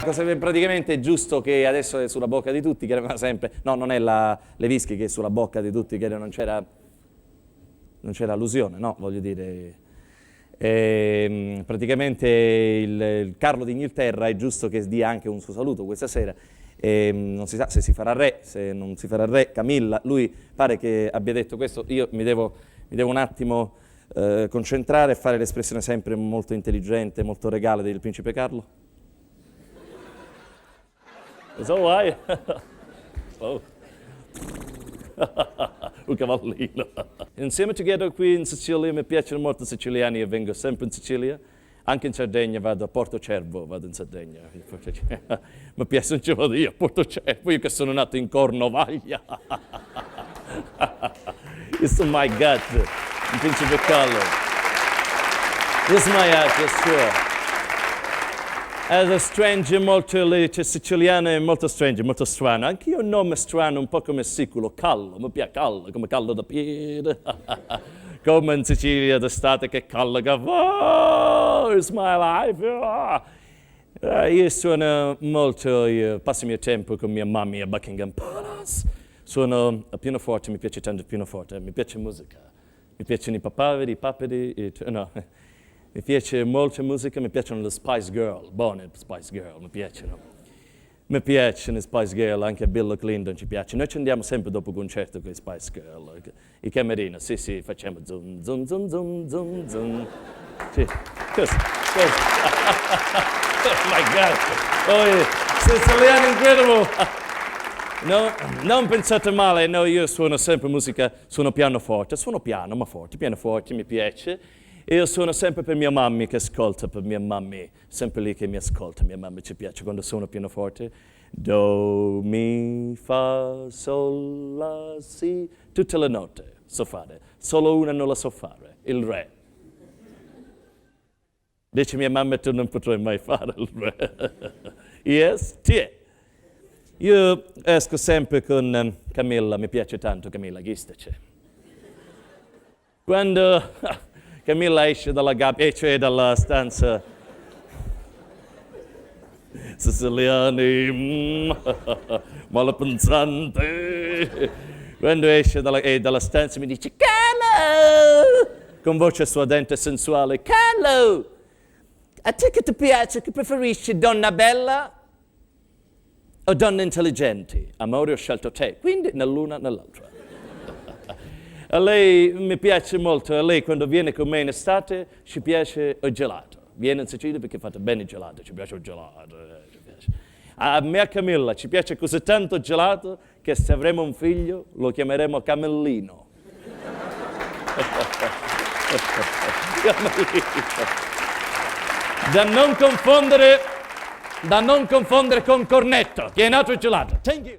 Praticamente è giusto che adesso è sulla bocca di tutti, che sempre, no, non è le whisky che è sulla bocca di tutti, che non c'era allusione, no, voglio dire. Praticamente il Carlo d'Inghilterra è giusto che dia anche un suo saluto questa sera. Non si sa se si farà re, se non si farà re. Camilla, lui pare che abbia detto questo, io mi devo un attimo concentrare e fare l'espressione sempre molto intelligente, molto regale del principe Carlo. So why? Oh. Un cavallino. Insieme together qui in Sicilia, mi piacciono molto i siciliani e vengo sempre in Sicilia. Anche in Sardegna vado a Porto Cervo, vado in Sardegna. Mi piace, non ci vado io a Porto Cervo, io che sono nato in Cornovaglia. It's my gut, il principe Carlo. It's my heart, it's true. È strange, molto, siciliano è molto strange, molto strano. Anche io ho un nome strano, un po' come siculo, Carlo, mi piace Carlo, come Carlo da piede. Come in Sicilia d'estate che Carlo che va, it's my life. Io suono molto, io passo il mio tempo con mia mamma a Buckingham Palace. Suono a pianoforte, mi piace tanto il pianoforte, mi piace musica. Mi piacciono i papaveri, i paperi, no. Mi piace molta musica, mi piacciono le Spice Girl, buone Spice Girl, mi piacciono. Mi piacciono le Spice Girl, anche Bill Clinton ci piace. Noi ci andiamo sempre dopo concerto con le Spice Girl. I camerini, sì, facciamo zoom, zoom, zoom, zoom, zoom, zoom. Sì, così. Oh my God! Oh, Siciliano incredible! No, non pensate male, no, io suono sempre musica, suono pianoforte, ma forte, pianoforte mi piace. Io suono sempre per mia mamma che ascolta, per mia mamma, sempre lì che mi ascolta, mia mamma ci piace quando suono pianoforte. Do, mi, fa, sol, la, si, tutte le note so fare, solo una non la so fare, il re. Dice mia mamma tu non potrai mai fare il re. Yes, tiè. Io esco sempre con Camilla, mi piace tanto Camilla, chistaci. Quando Camilla esce dalla gabbia, cioè dalla stanza. Siciliani, malapensante. Quando esce dalla stanza mi dice Carlo! Con voce suadente e sensuale. Carlo! A te che ti piace, che preferisci donna bella o donne intelligenti? Amore, ho scelto te, quindi né l'una né l'altra. A lei mi piace molto, a lei quando viene con me in estate ci piace il gelato. Viene in Sicilia perché fate bene il gelato, ci piace il gelato. Ci piace. A me e a Camilla ci piace così tanto il gelato che se avremo un figlio lo chiameremo Camellino. Da non confondere con cornetto, che è nato il gelato. Thank you.